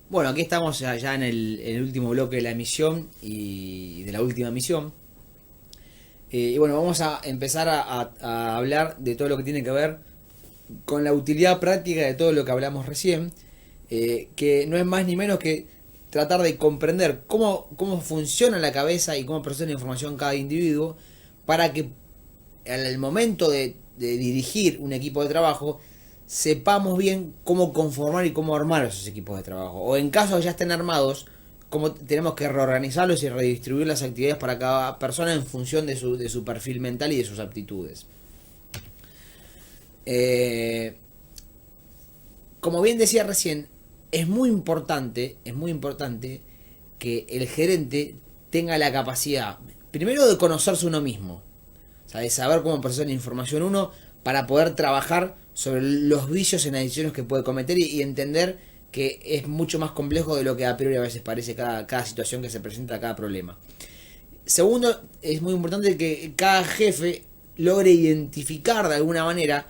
Bueno, aquí estamos ya en el último bloque de la emisión y de la última misión. Y bueno, vamos a empezar a hablar de todo lo que tiene que ver con la utilidad práctica de todo lo que hablamos recién, que no es más ni menos que tratar de comprender cómo funciona la cabeza y cómo procesa la información cada individuo para que al momento de dirigir un equipo de trabajo sepamos bien cómo conformar y cómo armar esos equipos de trabajo. O en caso de ya estén armados, cómo tenemos que reorganizarlos y redistribuir las actividades para cada persona en función de su perfil mental y de sus aptitudes. Eh, Como bien decía recién, es muy importante que el gerente tenga la capacidad, primero de conocerse uno mismo, o sea, de saber cómo procesar la información uno para poder trabajar sobre los vicios en las decisiones que puede cometer y entender que es mucho más complejo de lo que a priori a veces parece cada situación que se presenta, cada problema. Segundo, es muy importante que cada jefe logre identificar de alguna manera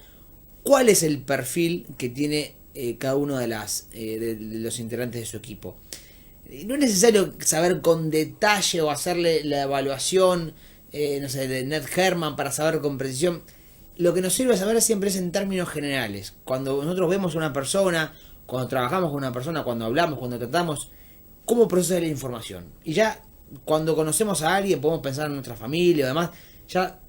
cuál es el perfil que tiene cada uno de los integrantes de su equipo. No es necesario saber con detalle o hacerle la evaluación, no sé, de Ned Herman para saber con precisión. Lo que nos sirve saber siempre es en términos generales. Cuando nosotros vemos a una persona, cuando trabajamos con una persona, cuando hablamos, cuando tratamos, cómo procesa la información. Y ya cuando conocemos a alguien, podemos pensar en nuestra familia o demás, ya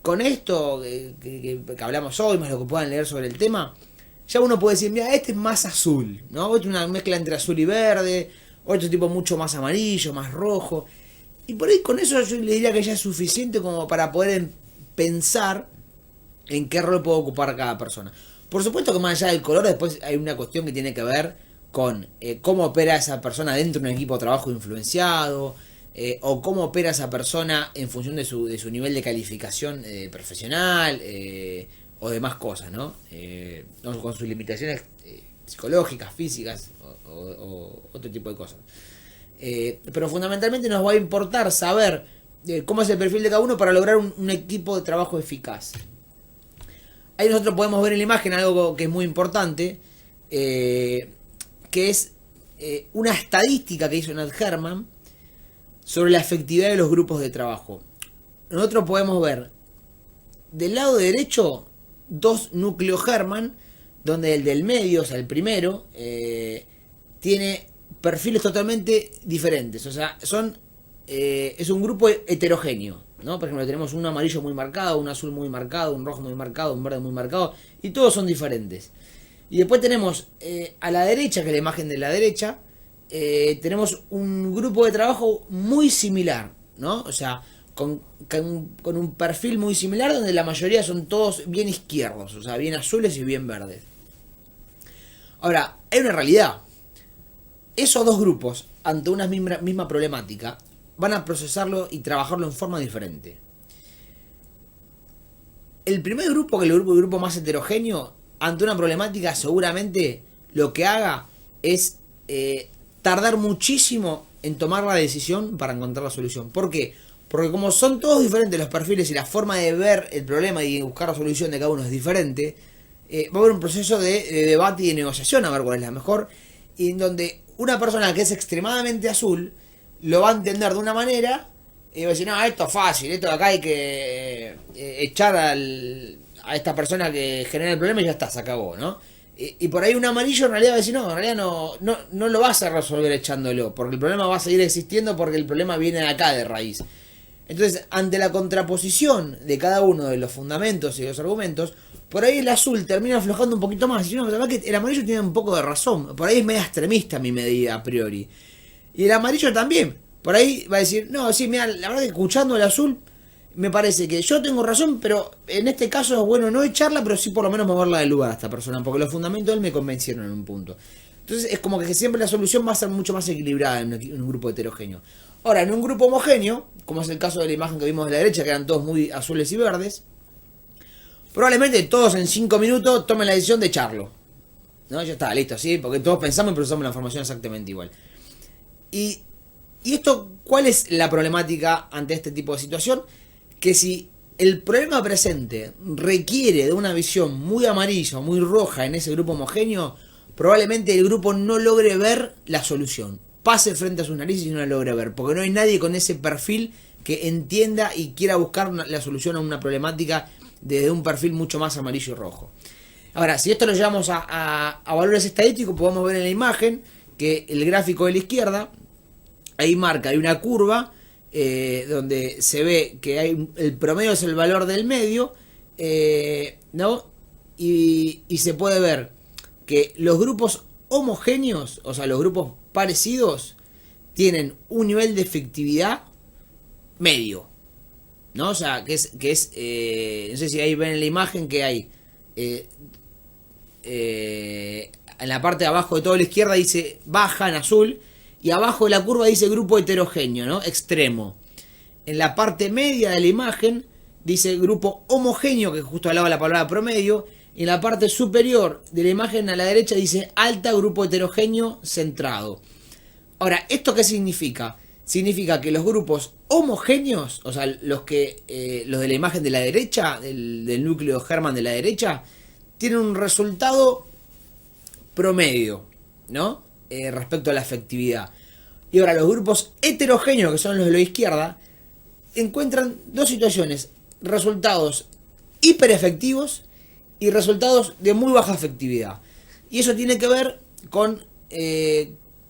con esto que hablamos hoy, más lo que puedan leer sobre el tema, ya uno puede decir, mira, este es más azul, ¿no? Este es una mezcla entre azul y verde, otro tipo mucho más amarillo, más rojo. Y por ahí con eso yo le diría que ya es suficiente como para poder pensar en qué rol puede ocupar cada persona. Por supuesto que más allá del color, después hay una cuestión que tiene que ver con cómo opera esa persona dentro de un equipo de trabajo influenciado, o cómo opera esa persona en función de su nivel de calificación profesional, o demás cosas, ¿no? Con sus limitaciones psicológicas, físicas o otro tipo de cosas. Pero fundamentalmente nos va a importar saber cómo es el perfil de cada uno para lograr un equipo de trabajo eficaz. Ahí nosotros podemos ver en la imagen algo que es muy importante, que es una estadística que hizo Ned Herman sobre la efectividad de los grupos de trabajo. Nosotros podemos ver del lado derecho dos núcleos Herman, donde el del medio, o sea, el primero, tiene perfiles totalmente diferentes. O sea, es un grupo heterogéneo, ¿no? Por ejemplo, tenemos un amarillo muy marcado, un azul muy marcado, un rojo muy marcado, un verde muy marcado, y todos son diferentes. Y después tenemos a la derecha, que es la imagen de la derecha, tenemos un grupo de trabajo muy similar, ¿no? O sea, con un perfil muy similar, donde la mayoría son todos bien izquierdos, o sea, bien azules y bien verdes. Ahora, hay una realidad. Esos dos grupos, ante una misma problemática, van a procesarlo y trabajarlo en forma diferente. El primer grupo, que es el grupo más heterogéneo, ante una problemática seguramente lo que haga es tardar muchísimo en tomar la decisión para encontrar la solución. ¿Por qué? Porque como son todos diferentes los perfiles y la forma de ver el problema y buscar la solución de cada uno es diferente, va a haber un proceso de debate y de negociación a ver cuál es la mejor, y en donde una persona que es extremadamente azul lo va a entender de una manera y va a decir, no, esto es fácil, esto de acá hay que echar a esta persona que genera el problema y ya está, se acabó, ¿no? Y por ahí un amarillo en realidad va a decir, no, en realidad no lo vas a resolver echándolo, porque el problema va a seguir existiendo, porque el problema viene de acá de raíz. Entonces, ante la contraposición de cada uno de los fundamentos y los argumentos, por ahí el azul termina aflojando un poquito más. Y no, la verdad que el amarillo tiene un poco de razón. Por ahí es media extremista mi medida a priori. Y el amarillo también. Por ahí va a decir, no, sí, mira, la verdad que escuchando el azul, me parece que yo tengo razón, pero en este caso es bueno no echarla, pero sí por lo menos moverla del lugar a esta persona, porque los fundamentos de él me convencieron en un punto. Entonces es como que siempre la solución va a ser mucho más equilibrada en un grupo heterogéneo. Ahora, en un grupo homogéneo, como es el caso de la imagen que vimos de la derecha, que eran todos muy azules y verdes, probablemente todos en 5 minutos tomen la decisión de echarlo. ¿No? Ya está, listo, ¿sí? Porque todos pensamos y procesamos la información exactamente igual. Y, y esto, ¿cuál es la problemática ante este tipo de situación? Que si el problema presente requiere de una visión muy amarilla, muy roja en ese grupo homogéneo, probablemente el grupo no logre ver la solución. Pase frente a sus narices y no la logre ver, porque no hay nadie con ese perfil que entienda y quiera buscar la solución a una problemática desde un perfil mucho más amarillo y rojo. Ahora, si esto lo llevamos a valores estadísticos, podemos ver en la imagen que el gráfico de la izquierda, ahí marca, hay una curva donde se ve que el promedio es el valor del medio, ¿no? Y se puede ver que los grupos homogéneos, o sea, los grupos parecidos, tienen un nivel de efectividad medio, ¿no? O sea, que es no sé si ahí ven en la imagen que hay en la parte de abajo de toda la izquierda dice baja en azul y abajo de la curva dice grupo heterogéneo, ¿no? Extremo. En la parte media de la imagen dice grupo homogéneo, que justo al lado de la palabra promedio. Y en la parte superior de la imagen a la derecha dice alta, grupo heterogéneo centrado. Ahora, ¿esto qué significa? Significa que los grupos homogéneos, o sea, los de la imagen de la derecha, del núcleo Hermann de la derecha, tienen un resultado promedio, ¿no? Respecto a la efectividad. Y ahora los grupos heterogéneos, que son los de la izquierda, encuentran dos situaciones: resultados hiper efectivos y resultados de muy baja efectividad. Y eso tiene que ver con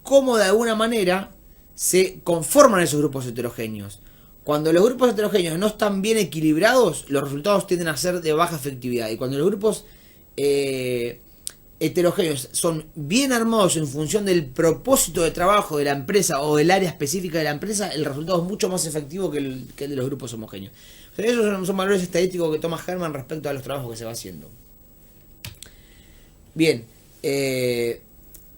cómo de alguna manera se conforman esos grupos heterogéneos. Cuando los grupos heterogéneos no están bien equilibrados, los resultados tienden a ser de baja efectividad. Y cuando los grupos heterogéneos son bien armados en función del propósito de trabajo de la empresa o del área específica de la empresa, el resultado es mucho más efectivo que el de los grupos homogéneos. O sea, esos son valores estadísticos que toma Hermann respecto a los trabajos que se va haciendo. Bien,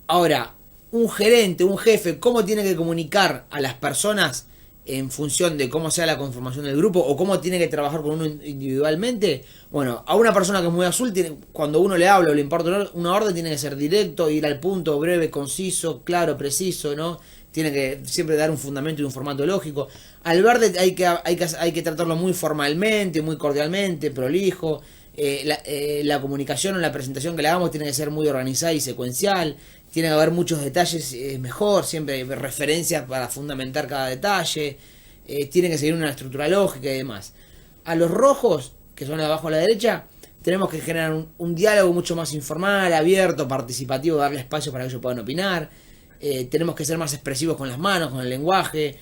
ahora, un gerente, un jefe, ¿cómo tiene que comunicar a las personas en función de cómo sea la conformación del grupo o cómo tiene que trabajar con uno individualmente? Bueno, a una persona que es muy azul, cuando uno le habla o le importa una orden, tiene que ser directo, ir al punto, breve, conciso, claro, preciso, ¿no? Tiene que siempre dar un fundamento y un formato lógico. Al verde hay que tratarlo muy formalmente, muy cordialmente, prolijo. La comunicación o la presentación que le hagamos tiene que ser muy organizada y secuencial. Tiene que haber muchos detalles, mejor, siempre referencias para fundamentar cada detalle. Tiene que seguir una estructura lógica y demás. A los rojos, que son abajo a la derecha, tenemos que generar un diálogo mucho más informal, abierto, participativo, darle espacio para que ellos puedan opinar. Tenemos que ser más expresivos con las manos, con el lenguaje.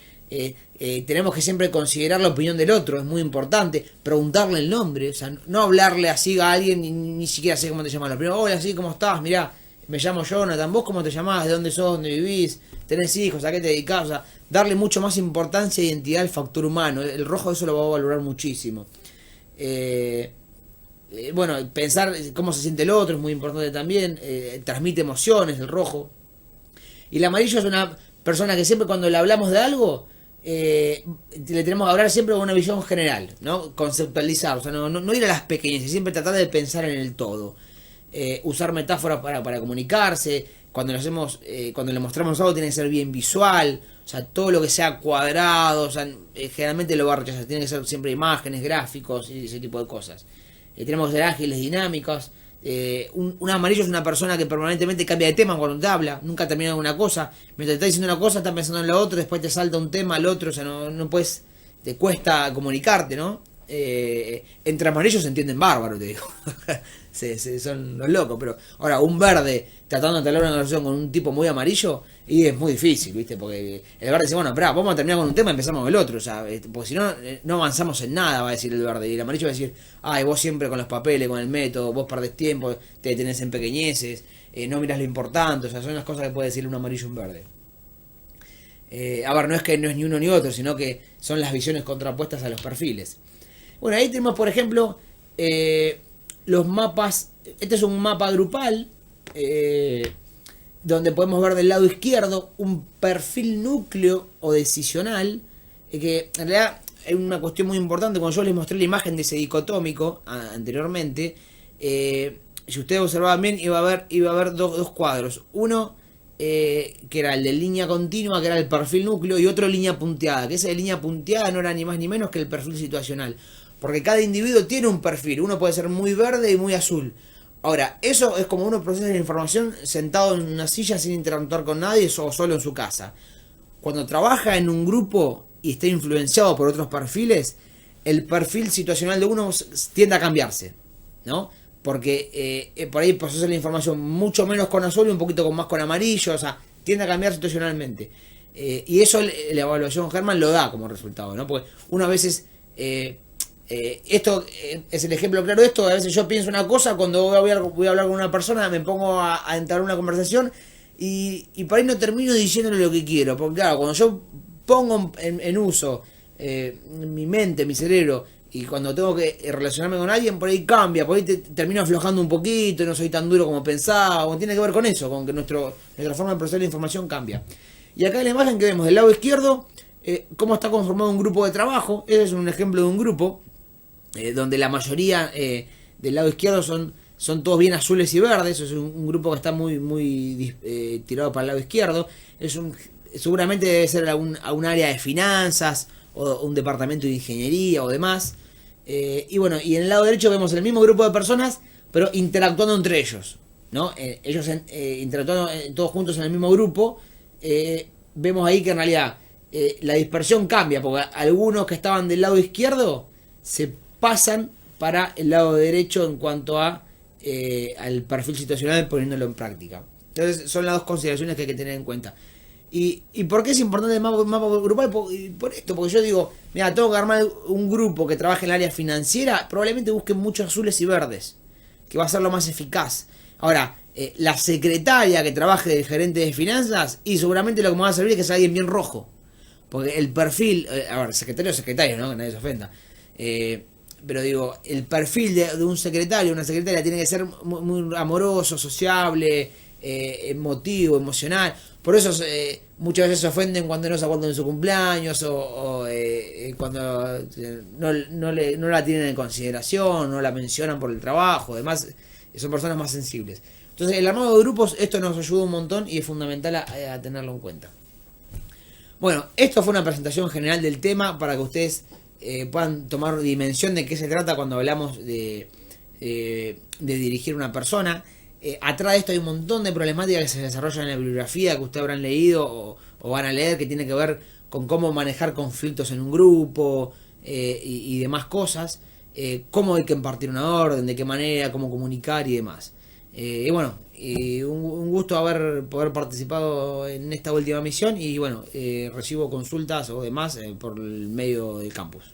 Tenemos que siempre considerar la opinión del otro, es muy importante. Preguntarle el nombre, o sea, no hablarle así a alguien, ni siquiera sé cómo te llamas. Primero, hola, sí, ¿cómo estás? Mirá, me llamo Jonathan, ¿vos cómo te llamás? ¿De dónde sos? ¿Dónde vivís? ¿Tenés hijos? ¿A qué te dedicás? O sea, darle mucho más importancia e identidad al factor humano. El rojo eso lo va a valorar muchísimo. Bueno, pensar cómo se siente el otro es muy importante también. Transmite emociones, el rojo. Y el amarillo es una persona que siempre cuando le hablamos de algo, le tenemos que hablar siempre con una visión general, ¿no? Conceptualizar, o sea, no ir a las pequeñas, siempre tratar de pensar en el todo. Usar metáforas para comunicarse. Cuando le mostramos algo tiene que ser bien visual. O sea, todo lo que sea cuadrado, o sea, generalmente lo va a rechazar. Tiene que ser siempre imágenes, gráficos y ese tipo de cosas. Tenemos que ser ágiles, dinámicos. Un amarillo es una persona que permanentemente cambia de tema cuando te habla, nunca termina una cosa. Mientras te está diciendo una cosa, está pensando en la otra, después te salta un tema al otro, o sea, no puedes, te cuesta comunicarte, ¿no? Entre amarillos se entienden bárbaro, te digo. Son los locos, pero ahora un verde tratando de entablar una conversación con un tipo muy amarillo y es muy difícil, ¿viste? Porque el verde dice, bueno, espera, vamos a terminar con un tema y empezamos con el otro, o sea, porque si no, no avanzamos en nada, va a decir el verde. Y el amarillo va a decir, ay, vos siempre con los papeles, con el método, vos perdés tiempo, te detenés en pequeñeces, no mirás lo importante, o sea, son las cosas que puede decir un amarillo y un verde. A ver, no es que no es ni uno ni otro, sino que son las visiones contrapuestas a los perfiles. Bueno, ahí tenemos, por ejemplo, los mapas. Este es un mapa grupal donde podemos ver del lado izquierdo un perfil núcleo o decisional, que en realidad hay una cuestión muy importante. Cuando yo les mostré la imagen de ese dicotómico anteriormente, si ustedes observaban bien, iba a haber dos cuadros. Uno que era el de línea continua, que era el perfil núcleo, y otro línea punteada, que ese de línea punteada no era ni más ni menos que el perfil situacional. Porque cada individuo tiene un perfil. Uno puede ser muy verde y muy azul. Ahora, eso es como uno procesa la información sentado en una silla sin interactuar con nadie o solo en su casa. Cuando trabaja en un grupo y está influenciado por otros perfiles, el perfil situacional de uno tiende a cambiarse, ¿no? Porque por ahí procesa la información mucho menos con azul y un poquito más con amarillo, o sea, tiende a cambiar situacionalmente. Y eso la evaluación Herman lo da como resultado, ¿no? Porque uno a veces esto es el ejemplo claro de esto. A veces yo pienso una cosa, cuando voy a hablar con una persona, me pongo a entrar en una conversación y por ahí no termino diciéndole lo que quiero. Porque claro, cuando yo pongo en uso mi mente, mi cerebro, y cuando tengo que relacionarme con alguien, por ahí cambia, por ahí termino aflojando un poquito, no soy tan duro como pensaba, o tiene que ver con eso, con que nuestra forma de procesar la información cambia. Y acá en la imagen que vemos del lado izquierdo, cómo está conformado un grupo de trabajo. Ese es un ejemplo de un grupo donde la mayoría del lado izquierdo son todos bien azules y verdes. Es un grupo que está muy tirado para el lado izquierdo. Seguramente debe ser a un área de finanzas o un departamento de ingeniería o demás. Y bueno, y en el lado derecho vemos el mismo grupo de personas, pero interactuando entre ellos, ¿no? Ellos interactuando todos juntos en el mismo grupo. Vemos ahí que en realidad la dispersión cambia, porque algunos que estaban del lado izquierdo se pasan para el lado derecho en cuanto a al perfil situacional, poniéndolo en práctica. Entonces son las dos consideraciones que hay que tener en cuenta. ¿Y por qué es importante el mapa grupal? Por esto, porque yo digo, mira, tengo que armar un grupo que trabaje en el área financiera, probablemente busquen muchos azules y verdes, que va a ser lo más eficaz. Ahora, la secretaria que trabaje de gerente de finanzas, y seguramente lo que me va a servir es que sea alguien bien rojo. Porque el perfil, a ver, secretario o secretario, ¿no? Que nadie se ofenda. Pero digo, el perfil de un secretario, una secretaria, tiene que ser muy amoroso, sociable, emotivo, emocional. Por eso muchas veces se ofenden cuando no se acuerdan de su cumpleaños o cuando no la tienen en consideración, no la mencionan por el trabajo. Además, son personas más sensibles. Entonces, el armado de grupos, esto nos ayuda un montón y es fundamental a tenerlo en cuenta. Bueno, esto fue una presentación general del tema para que ustedes puedan tomar dimensión de qué se trata cuando hablamos de dirigir una persona. Atrás de esto hay un montón de problemáticas que se desarrollan en la bibliografía que ustedes habrán leído o van a leer, que tiene que ver con cómo manejar conflictos en un grupo y demás cosas, cómo hay que impartir una orden, de qué manera, cómo comunicar y demás. Y bueno, un gusto poder participado en esta última misión y bueno, recibo consultas o demás por el medio del campus.